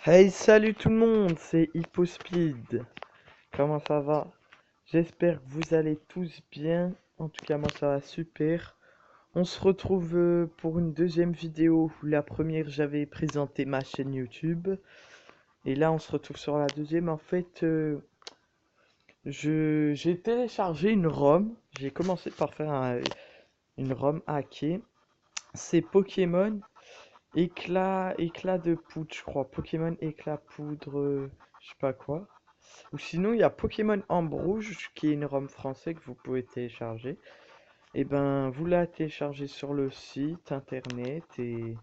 Hey, salut tout le monde, c'est HippoSpeed. Comment ça va? J'espère que vous allez tous bien. En tout cas, moi ça va super. On se retrouve pour une deuxième vidéo. La première, j'avais présenté ma chaîne YouTube. Et là, on se retrouve sur la deuxième. En fait, j'ai téléchargé une ROM. J'ai commencé par faire une ROM hackée. C'est Pokémon éclat de poudre, je crois. Pokémon éclat poudre, je sais pas quoi. Ou sinon, il y a Pokémon Ambre Rouge, qui est une ROM française que vous pouvez télécharger. Et ben, vous la téléchargez sur le site internet et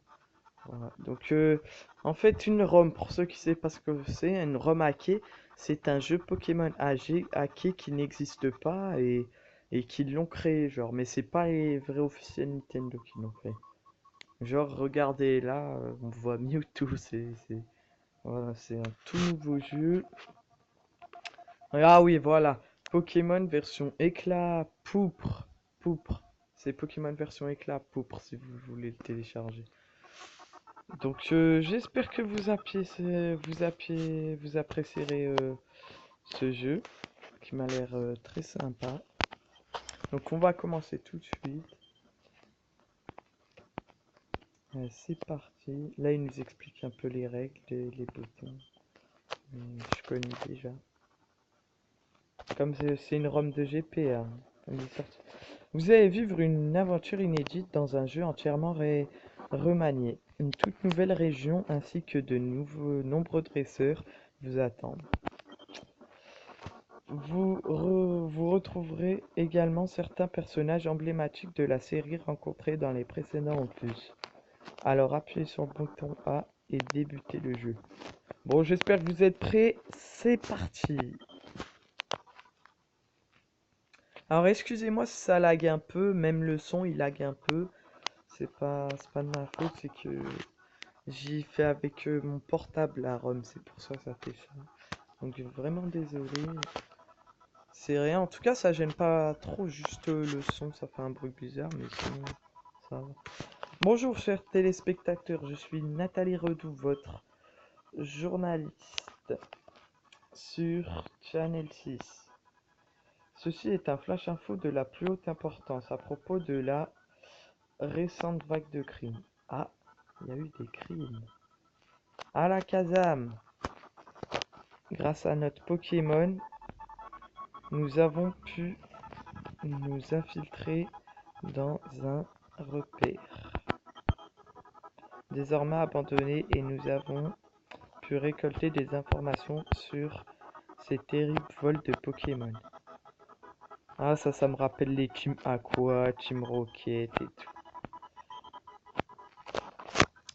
voilà. Donc, en fait, une ROM, pour ceux qui ne savent pas ce que c'est, une ROM hackée, c'est un jeu Pokémon hacké qui n'existe pas et qui l'ont créé, genre. Mais c'est pas les vrais officiels Nintendo qui l'ont fait. Genre, regardez là, on voit Mewtwo, voilà, c'est un tout nouveau jeu. Ah oui, voilà, Pokémon version éclat pourpre, pourpre. C'est Pokémon version éclat pourpre si vous voulez le télécharger. Donc, j'espère que vous apprécierez ce jeu qui m'a l'air très sympa. Donc, on va commencer tout de suite. C'est parti. Là, il nous explique un peu les règles, les boutons. Je connais déjà. Comme c'est une ROM de GP, vous allez vivre une aventure inédite dans un jeu entièrement remanié. Une toute nouvelle région ainsi que de nombreux dresseurs vous attendent. Vous retrouverez également certains personnages emblématiques de la série rencontrés dans les précédents opus. Alors appuyez sur le bouton A et débutez le jeu. Bon, j'espère que vous êtes prêts. C'est parti! Alors excusez-moi si ça lag un peu, même le son il lag un peu. C'est pas de ma faute, c'est que j'y fais avec mon portable la ROM, c'est pour ça que ça fait ça. Donc vraiment désolé. C'est rien, en tout cas ça gêne pas trop, juste le son, ça fait un bruit bizarre, mais sinon ça va. Bonjour chers téléspectateurs, je suis Nathalie Redoux, votre journaliste sur Channel 6. Ceci est un flash info de la plus haute importance à propos de la récente vague de crimes. Ah, il y a eu des crimes. À la Kazam, grâce à notre Pokémon, nous avons pu nous infiltrer dans un repère désormais abandonné et nous avons pu récolter des informations sur ces terribles vols de Pokémon. Ah, ça me rappelle les Team Aqua, Team Rocket et tout.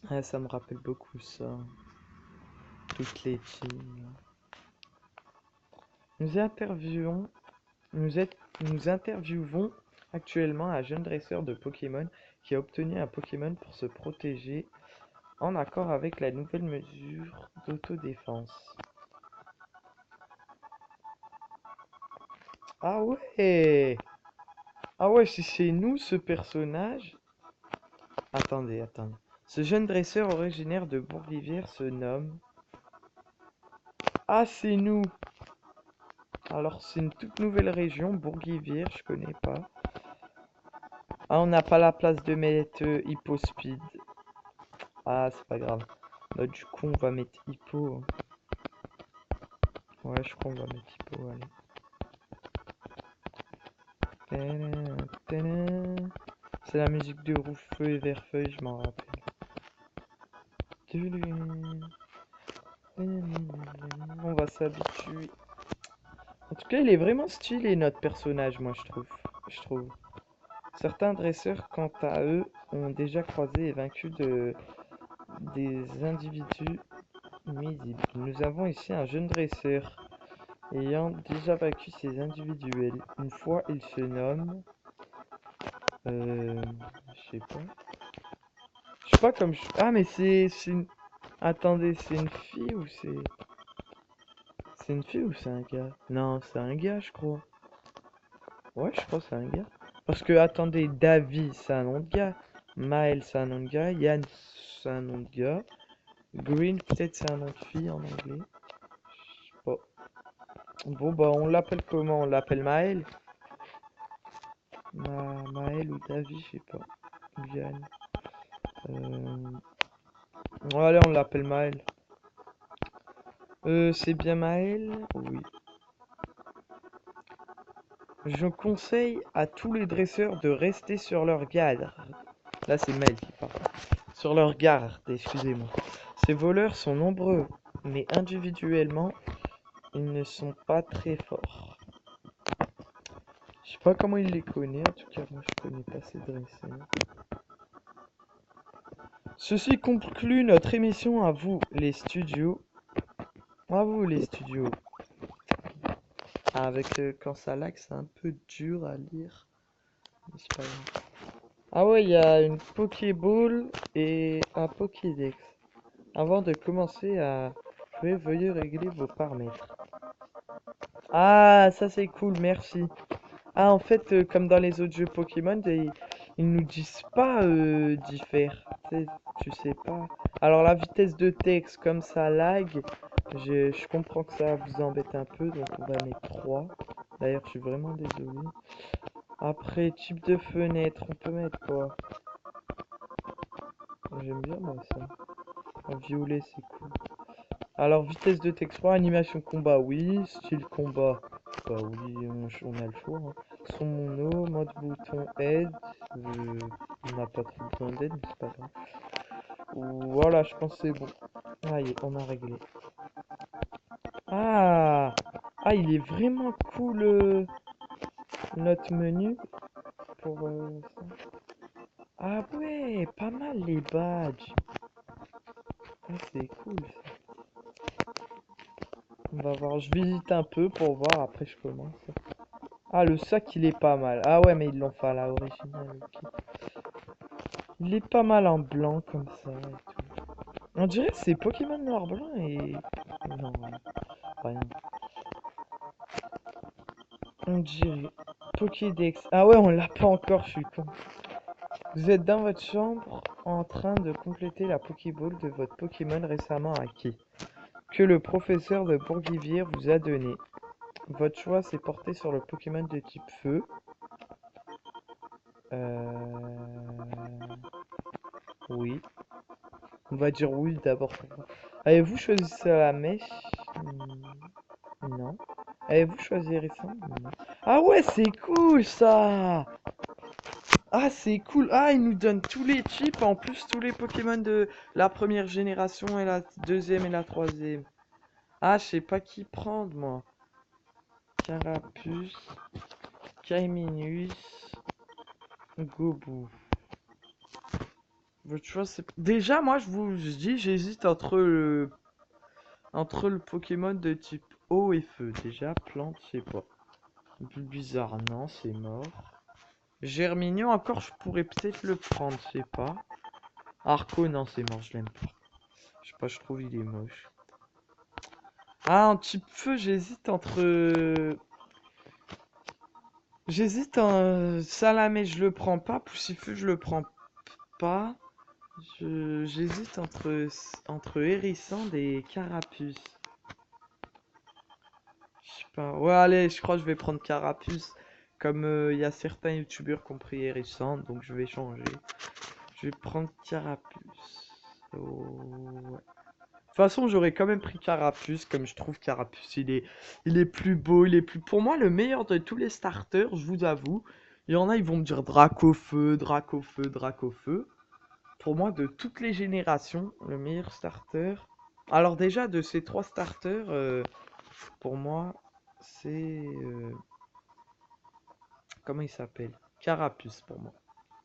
Ah, ça me rappelle beaucoup ça. Toutes les teams. Nous interviewons, nous interviewons actuellement un jeune dresseur de Pokémon qui a obtenu un Pokémon pour se protéger en accord avec la nouvelle mesure d'autodéfense. Ah ouais! Ah ouais, si c'est nous ce personnage. Attendez. Ce jeune dresseur originaire de Bourg-Rivière se nomme... Ah, c'est nous! Alors, c'est une toute nouvelle région, Bourg-Rivière, je connais pas. Ah, on n'a pas la place de mettre HippoSpeed. Ah, c'est pas grave. Bah, du coup, on va mettre Hippo. Ouais, je crois qu'on va mettre Hippo, allez. C'est la musique de Rouge Feu et Vert Feuille, je m'en rappelle. On va s'habituer. En tout cas, il est vraiment stylé notre personnage, moi je trouve. Certains dresseurs, quant à eux, ont déjà croisé et vaincu des individus nuisibles. Nous avons ici un jeune dresseur ayant déjà vaincu ces individuels. Une fois, il se nomme... je sais pas. Je sais pas comme... Ah, mais c'est une... Attendez, c'est une fille ou c'est... C'est une fille ou c'est un gars? Non, c'est un gars, je crois. Ouais, je crois que c'est un gars. Parce que, attendez, Davy, c'est un nom de gars. Maël, c'est un nom de gars. Yann, c'est un nom de gars. Green, peut-être c'est un nom de fille en anglais. Je sais pas. Bon, bah, on l'appelle comment? On l'appelle Maël? Maël ou David, je sais pas. Yann. Allez, on l'appelle Maël. C'est bien Maël? Oui. Je conseille à tous les dresseurs de rester sur leur garde. Là, c'est Maël qui parle. Sur leur garde, excusez-moi. Ces voleurs sont nombreux, mais individuellement, ils ne sont pas très forts. Je sais pas comment il les connaît, en tout cas, moi je connais pas ces dresseurs. Ceci conclut notre émission. À vous, les studios. À vous, les studios. Avec quand ça lag, c'est un peu dur à lire. Mais c'est pas grave. Ah ouais, il y a une Pokéball et un Pokédex. Avant de commencer à jouer, veuillez régler vos paramètres. Ah, ça c'est cool, merci. Ah, en fait, comme dans les autres jeux Pokémon, ils nous disent pas d'y faire. Tu sais pas. Alors la vitesse de texte, comme ça lag, je comprends que ça vous embête un peu, donc on va mettre 3. D'ailleurs, je suis vraiment désolé. Après, type de fenêtre, on peut mettre quoi? J'aime bien moi ça. En violet, c'est cool. Alors, vitesse de texte 3, animation combat, oui. Style combat, bah oui, on a le choix, hein. Son mono, mode bouton aide. On n'a pas trop besoin d'aide, mais c'est pas grave. Voilà, je pense que c'est bon. Allez, on a réglé. Ah! Ah, il est vraiment cool, notre menu pour ça. Ah ouais, pas mal les badges. Ah, c'est cool ça. On va voir, je visite un peu pour voir, après je commence. Ah, le sac il est pas mal. Ah ouais, mais ils l'ont fait à la originale, ok. Il est pas mal en blanc comme ça et tout. On dirait que c'est Pokémon noir-blanc et... Non, rien. On dirait Pokédex. Ah ouais, on l'a pas encore, je suis con. Vous êtes dans votre chambre en train de compléter la Pokéball de votre Pokémon récemment acquis, que le professeur de Bourguivier vous a donné. Votre choix s'est porté sur le Pokémon de type feu. Oui. On va dire oui d'abord. Avez-vous choisi la mèche? Non. Avez-vous choisi Hérisson? Non. Ah ouais, c'est cool ça! Ah, c'est cool. Ah, il nous donne tous les types, en plus tous les Pokémon de la première génération et la deuxième et la troisième. Ah, je sais pas qui prendre, moi. Carapuce, Caiminus, Gobu. Tu vois, déjà, moi, je vous dis, j'hésite entre le Pokémon de type eau et feu. Déjà, plante, je sais pas. Bizarre, non, c'est mort. Germignon, encore, je pourrais peut-être le prendre, je sais pas. Arco, non, c'est mort, je l'aime pas. Je sais pas, je trouve il est moche. Ah, en type feu, j'hésite en Salamé, je le prends pas. Poussifeu, je le prends pas. J'hésite entre Hérissande et Carapuce. Je sais pas. Ouais, allez, je crois que je vais prendre Carapuce. Comme il y a certains youtubeurs qui ont pris Hérissande, donc je vais changer. Je vais prendre Carapuce. Oh, ouais. De toute façon, j'aurais quand même pris Carapuce, comme je trouve Carapuce, il est plus beau, il est plus... Pour moi, le meilleur de tous les starters, je vous avoue. Il y en a, ils vont me dire Dracofeu, Dracofeu, Dracofeu. Pour moi, de toutes les générations, le meilleur starter... Alors déjà, de ces trois starters, pour moi, c'est... comment il s'appelle? Carapuce, pour moi.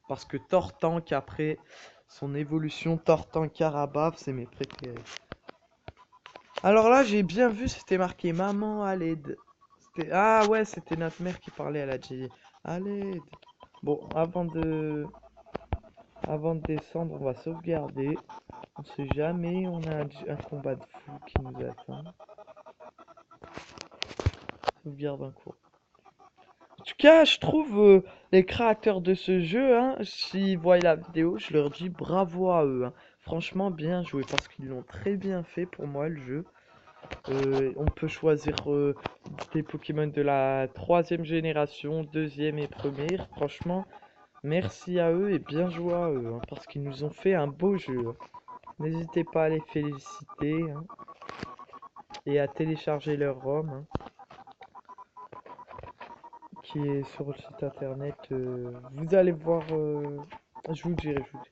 Parce que Tortank, après, son évolution Tortank-Carabaf, c'est mes préférés. Alors là, j'ai bien vu, c'était marqué maman à l'aide. Ah ouais, c'était notre mère qui parlait à la J. À l'aide. Bon, avant de descendre, on va sauvegarder. On sait jamais, on a un combat de fou qui nous attend. Sauvegarde en cours. En tout cas, je trouve les créateurs de ce jeu, hein, s'ils voient la vidéo, je leur dis bravo à eux, hein. Franchement, bien joué parce qu'ils l'ont très bien fait pour moi le jeu. On peut choisir des Pokémon de la troisième génération, deuxième et première. Franchement, merci à eux et bien joué à eux, hein, parce qu'ils nous ont fait un beau jeu, hein. N'hésitez pas à les féliciter, hein, et à télécharger leur ROM, hein, qui est sur le site internet. Vous allez voir, je vous dirai, je vous dirai.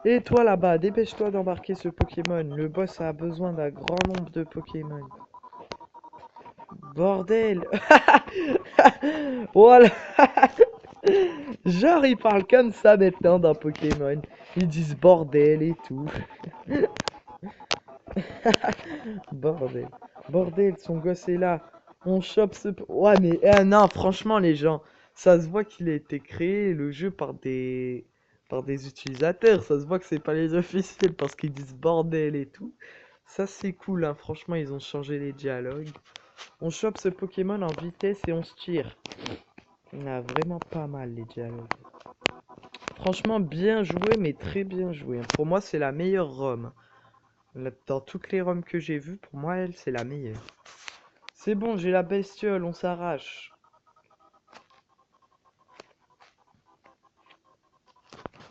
Et toi là-bas, dépêche-toi d'embarquer ce Pokémon. Le boss a besoin d'un grand nombre de Pokémon. Bordel! Voilà! Genre, ils parlent comme ça maintenant d'un Pokémon. Ils disent bordel et tout. Bordel. Bordel, son gosse est là. On chope ce... Ouais, mais non, franchement, les gens, ça se voit qu'il a été créé, le jeu, par des utilisateurs. Ça se voit que c'est pas les officiels parce qu'ils disent bordel et tout. Ça, c'est cool, hein. Franchement, ils ont changé les dialogues. On chope ce Pokémon en vitesse et on se tire. On a vraiment pas mal les dialogues. Franchement, bien joué, mais très bien joué, hein. Pour moi, c'est la meilleure ROM. Dans toutes les ROM que j'ai vues, pour moi, elle, c'est la meilleure. C'est bon, j'ai la bestiole, on s'arrache.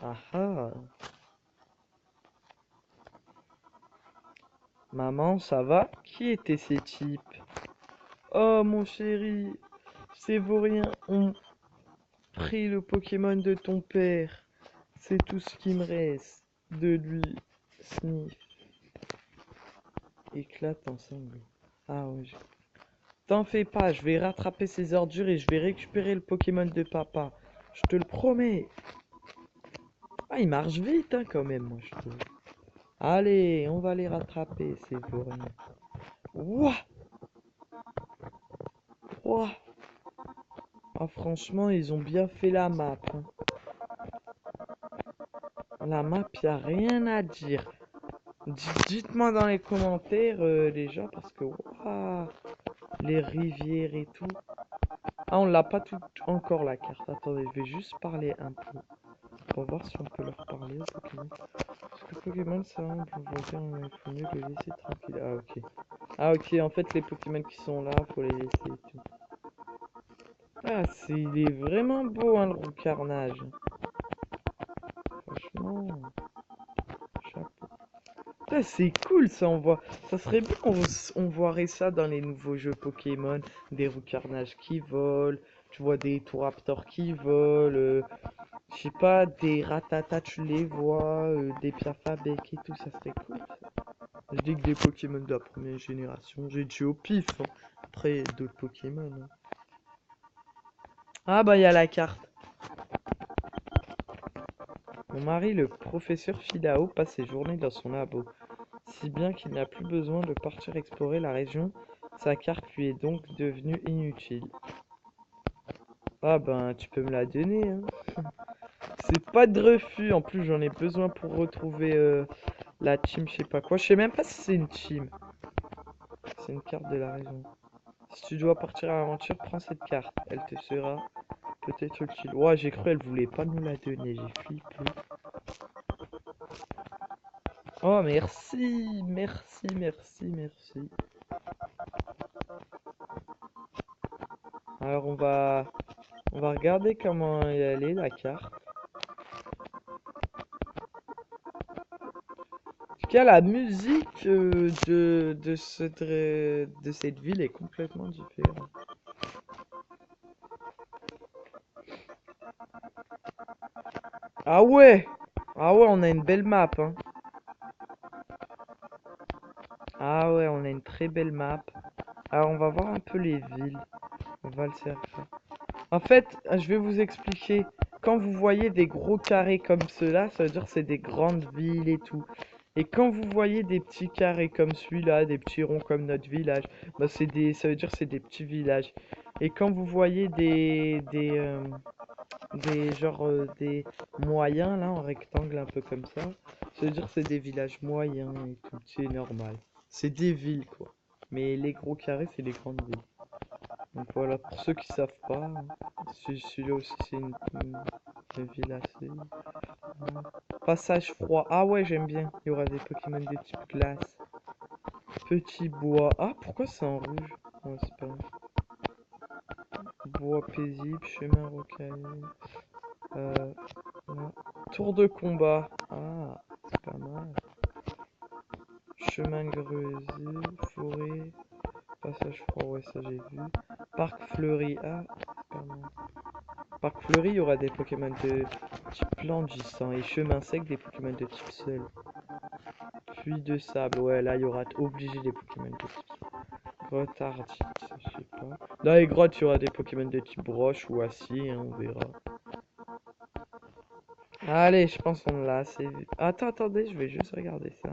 Ah ah. Maman, ça va? Qui étaient ces types? Oh, mon chéri, ces vauriens ont pris le Pokémon de ton père. C'est tout ce qui me reste de lui. Sniff. Éclate en sanglots. Ah ouais. T'en fais pas, je vais rattraper ces ordures et je vais récupérer le Pokémon de papa. Je te le promets. Ah, il marche vite, hein, quand même, moi, je trouve. Allez, on va les rattraper, ces vauriens. Ouah! Ouah! Ah, franchement, ils ont bien fait la map, hein. La map, y a rien à dire. Dites-moi dans les commentaires, les gens, parce que, ouah, les rivières et tout. Ah, on l'a pas tout encore, la carte. Attendez, je vais juste parler un peu. Pour voir si on peut leur parler au Pokémon. Parce que Pokémon semble voisin, il faut mieux le laisser tranquille. Ah ok. Ah ok, en fait les Pokémon qui sont là, faut les laisser et tout. Ah il est vraiment beau, hein, le Roucarnage. Franchement, chapeau. Ah, c'est cool ça, on voit. Ça serait bien on voirait ça dans les nouveaux jeux Pokémon. Des Roucarnages qui volent. Tu vois des Touraptors qui volent. Je sais pas, des Rattata, tu les vois. Des Piafabec et tout, ça serait cool. Je dis que des Pokémon de la première génération. J'ai dit au pif, hein. Après, d'autres Pokémon, hein. Ah bah, il y a la carte. Mon mari, le professeur Filao, passe ses journées dans son labo. Si bien qu'il n'a plus besoin de partir explorer la région. Sa carte lui est donc devenue inutile. Ah ben, tu peux me la donner, hein. C'est pas de refus. En plus, j'en ai besoin pour retrouver la team, je sais pas quoi. Je sais même pas si c'est une team. C'est une carte de la région. Si tu dois partir à l'aventure, prends cette carte. Elle te sera peut-être utile. Ouais, j'ai cru elle voulait pas nous la donner. J'ai flippé. Oh, merci. Merci, merci, merci. Alors, on va regarder comment elle est, la carte. En tout cas, la musique de cette ville est complètement différente. Ah ouais! Ah ouais, on a une belle map, hein. Ah ouais, on a une très belle map. Alors, on va voir un peu les villes. On va le faire. En fait, je vais vous expliquer. Quand vous voyez des gros carrés comme ceux-là, ça veut dire que c'est des grandes villes et tout. Et quand vous voyez des petits carrés comme celui-là, des petits ronds comme notre village, bah ça veut dire que c'est des petits villages. Et quand vous voyez des moyens là en rectangle un peu comme ça veut dire que c'est des villages moyens et tout, c'est normal. C'est des villes quoi. Mais les gros carrés c'est des grandes villes. Donc voilà, pour ceux qui savent pas, celui-là aussi c'est une ville assez. Voilà. Passage froid. Ah ouais, j'aime bien. Il y aura des Pokémon de type glace. Petit bois. Ah, pourquoi c'est en rouge? Ouais, c'est pas. Bois paisible, chemin rocailleux. Là. Tour de combat. Ah, c'est pas mal. Chemin greuze, forêt, passage froid, ouais, ça j'ai vu. Parc fleuri, ah, c'est pas mal. Parc fleuri, il y aura des Pokémon de type planissant et chemin sec, des Pokémon de type seul. Puits de sable, ouais, là il y aura obligé des Pokémon de type grotte ardite, ça je sais pas. Dans les grottes, il y aura des Pokémon de type roche ou acier, hein, on verra. Allez, je pense qu'on l'a assez vu. Attendez, je vais juste regarder ça.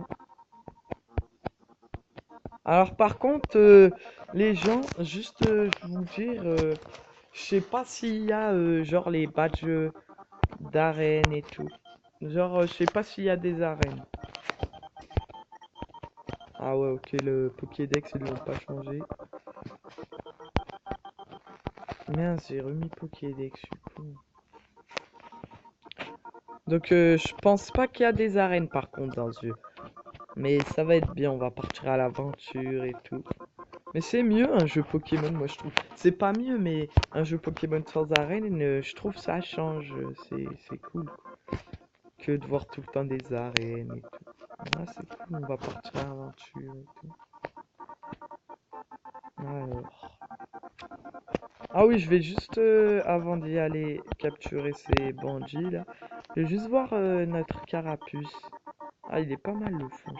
Alors par contre, les gens, juste vous dire, je sais pas s'il y a genre les badges d'arène et tout. Genre, je sais pas s'il y a des arènes. Ah ouais, ok, le Pokédex, ils l'ont pas changé. Mince, j'ai remis Pokédex, je suis con. Donc, je pense pas qu'il y a des arènes par contre dans ce jeu. Mais ça va être bien, on va partir à l'aventure et tout. Mais c'est mieux un jeu Pokémon, moi je trouve. C'est pas mieux, mais un jeu Pokémon sans arène, je trouve ça change. C'est cool. Que de voir tout le temps des arènes et tout. Ah, c'est cool, on va partir à l'aventure et tout. Alors. Ah oui, je vais juste, avant d'y aller capturer ces bandits là, je vais juste voir notre carapuce. Ah, il est pas mal le fond.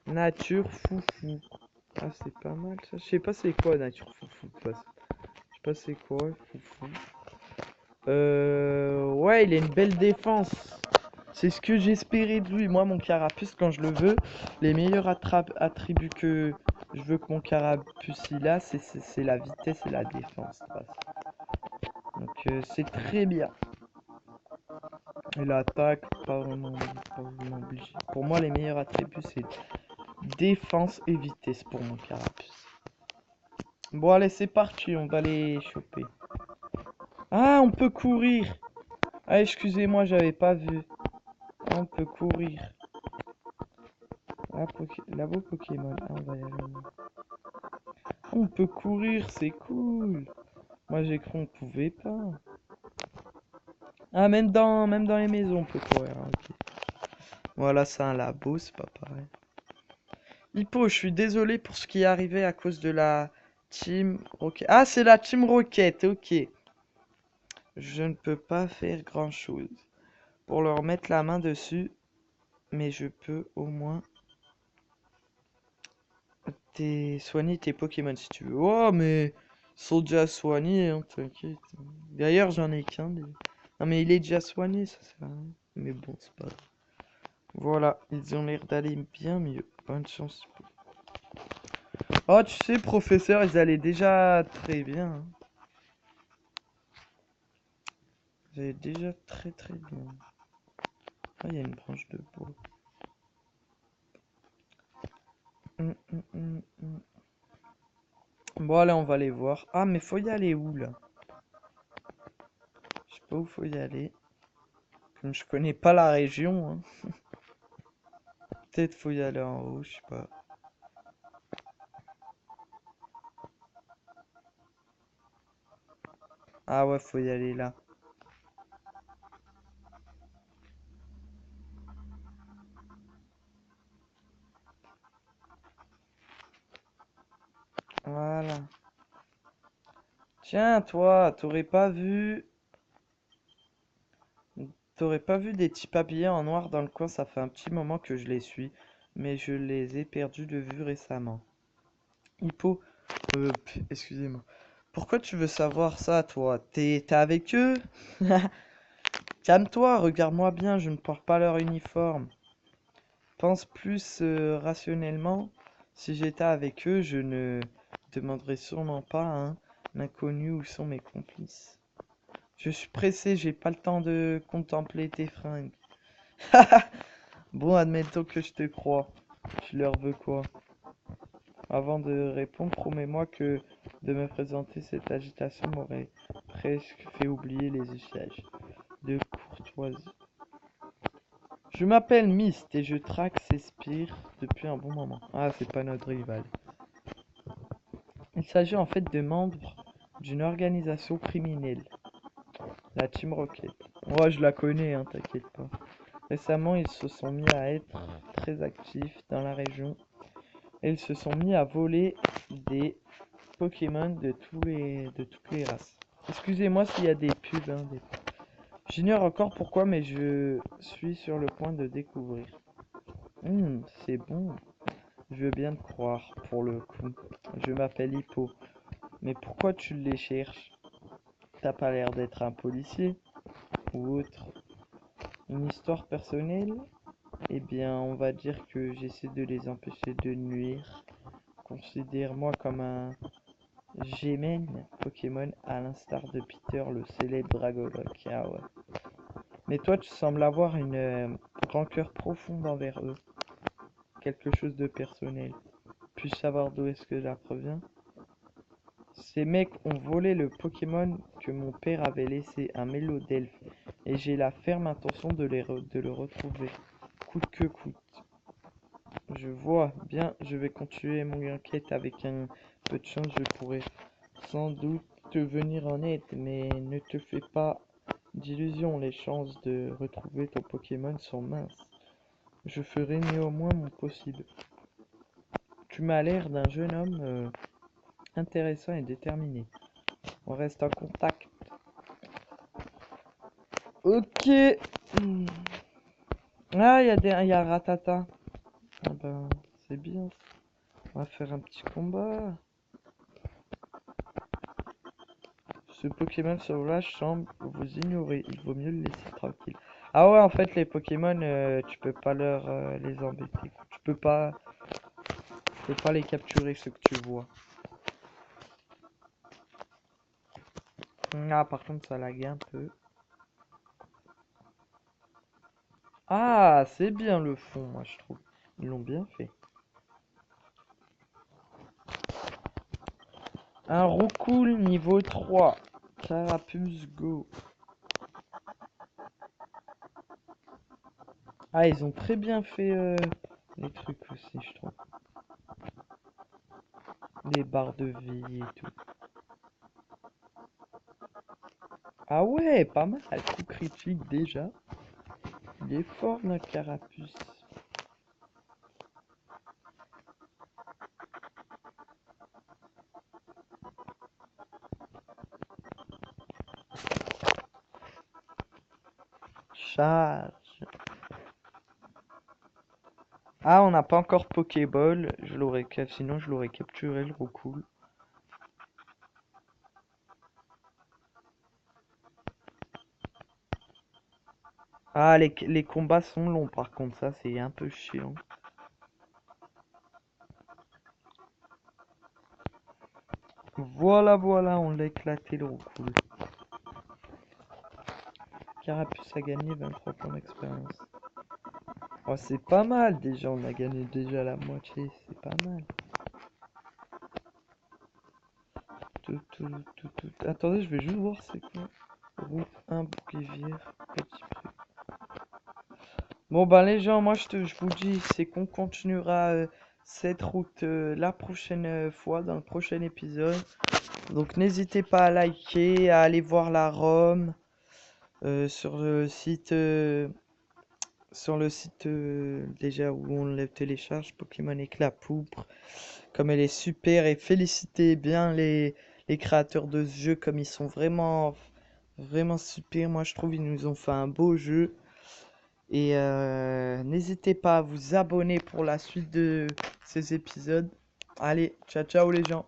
Nature foufou. Ah, c'est pas mal ça. Je sais pas c'est quoi nature foufou. Je sais pas c'est quoi foufou. Ouais, il a une belle défense. C'est ce que j'espérais de lui. Moi, mon carapuce, quand je le veux, les meilleurs attributs que je veux que mon carapuce il a, c'est la vitesse et la défense. Donc, c'est très bien. Et l'attaque, pas vraiment obligé. Pour moi, les meilleurs attributs, c'est défense et vitesse pour mon carapuce. Bon, allez, c'est parti. On va les choper. Ah, on peut courir. Ah, excusez-moi, j'avais pas vu. Ah, on peut courir. Labo Pokémon. Ah, on va y aller. On peut courir, c'est cool. Moi, j'ai cru qu'on pouvait pas. Ah, même dans les maisons, on peut courir. Ah, ok. Voilà, c'est un labo, c'est pas pareil. Hippo, je suis désolé pour ce qui est arrivé à cause de la Team Rocket. Ah, c'est la Team Rocket, ok. Je ne peux pas faire grand-chose pour leur mettre la main dessus, mais je peux au moins soigner tes Pokémon si tu veux. Oh, mais ils sont déjà soignés, hein, t'inquiète. D'ailleurs, j'en ai qu'un. Non, mais il est déjà soigné, ça sert à rien. Mais bon, c'est pas grave. Voilà, ils ont l'air d'aller bien mieux. Bonne chance. Oh, tu sais, professeur, ils allaient déjà très bien, hein. Ils allaient déjà très très bien. Ah, il y a une branche de bois. Bon, allez, on va les voir. Ah, mais faut y aller où, là? Je sais pas où faut y aller. Comme je connais pas la région, hein. Peut-être faut y aller en haut, je sais pas. Ah ouais, faut y aller là. Voilà. Tiens, toi, t'aurais pas vu des petits papillons en noir dans le coin, ça fait un petit moment que je les suis, mais je les ai perdus de vue récemment. Hippo, excusez-moi. Pourquoi tu veux savoir ça, toi? T'es avec eux? Calme-toi, regarde-moi bien, je ne porte pas leur uniforme. Pense plus rationnellement. Si j'étais avec eux, je ne demanderais sûrement pas à un inconnu où sont mes complices. Je suis pressé, j'ai pas le temps de contempler tes fringues. Bon, admettons que je te crois. Je leur veux quoi? Avant de répondre, promets-moi que de me présenter cette agitation m'aurait presque fait oublier les usages de courtoisie. Je m'appelle Myst et je traque ces spires depuis un bon moment. Ah, c'est pas notre rival. Il s'agit en fait de membres d'une organisation criminelle, la Team Rocket. Moi, je la connais, hein, t'inquiète pas. Récemment, ils se sont mis à être très actifs dans la région et ils se sont mis à voler des Pokémon de toutes les races. Excusez-moi s'il y a des pubs, hein, J'ignore encore pourquoi, mais je suis sur le point de découvrir. C'est bon. Je veux bien te croire, pour le coup. Je m'appelle Hippo. Mais pourquoi tu les cherches? T'as pas l'air d'être un policier ou autre. Une histoire personnelle? Eh bien, on va dire que j'essaie de les empêcher de nuire. Considère-moi comme un Gémène Pokémon à l'instar de Peter, le célèbre Dragoloc. Ah ouais. Mais toi, tu sembles avoir une rancœur profonde envers eux. Quelque chose de personnel. Puis-je savoir d'où est-ce que ça provient? Ces mecs ont volé le Pokémon que mon père avait laissé, un Mélodelphe, et j'ai la ferme intention de le retrouver, coûte que coûte. Je vois, bien, je vais continuer mon enquête avec un peu de chance, je pourrais sans doute te venir en aide, mais ne te fais pas d'illusions, les chances de retrouver ton Pokémon sont minces. Je ferai néanmoins mon possible. Tu m'as l'air d'un jeune homme intéressant et déterminé. On reste en contact. Ok. Ah, il y a Ratata. Ah ben, c'est bien. On va faire un petit combat. Ce Pokémon sauvage semble vous ignorer. Il vaut mieux le laisser tranquille. Ah ouais, en fait, les Pokémon, tu peux pas les embêter. Tu peux pas les capturer, ce que tu vois. Ah, par contre, ça lag un peu. Ah, c'est bien le fond, moi, je trouve. Ils l'ont bien fait. Un Roucoule niveau 3. Carapuce Go. Ah, ils ont très bien fait les trucs aussi, je trouve. Les barres de vie et tout. Ah ouais, pas mal. Coup critique déjà. Il est fort notre carapuce. Charge. Ah, on n'a pas encore Pokéball. Sinon je l'aurais capturé le Roucoule. Ah, les combats sont longs par contre, ça c'est un peu chiant. Voilà, voilà, on l'a éclaté le Roucoule. Carapuce a gagné 23 points d'expérience. Oh, c'est pas mal déjà, on a gagné déjà la moitié, c'est pas mal. Attendez, je vais juste voir c'est quoi. Route 1, Bouquet-Vire, Petit Pré. Bon ben les gens, moi je vous dis, c'est qu'on continuera cette route la prochaine fois, dans le prochain épisode. Donc n'hésitez pas à liker, à aller voir la ROM sur le site, déjà où on le télécharge, Pokémon Éclat Poupre. Comme elle est super, et félicitez bien les créateurs de ce jeu, comme ils sont vraiment, vraiment super. Moi je trouve ils nous ont fait un beau jeu. Et n'hésitez pas à vous abonner pour la suite de ces épisodes. Allez, ciao ciao les gens.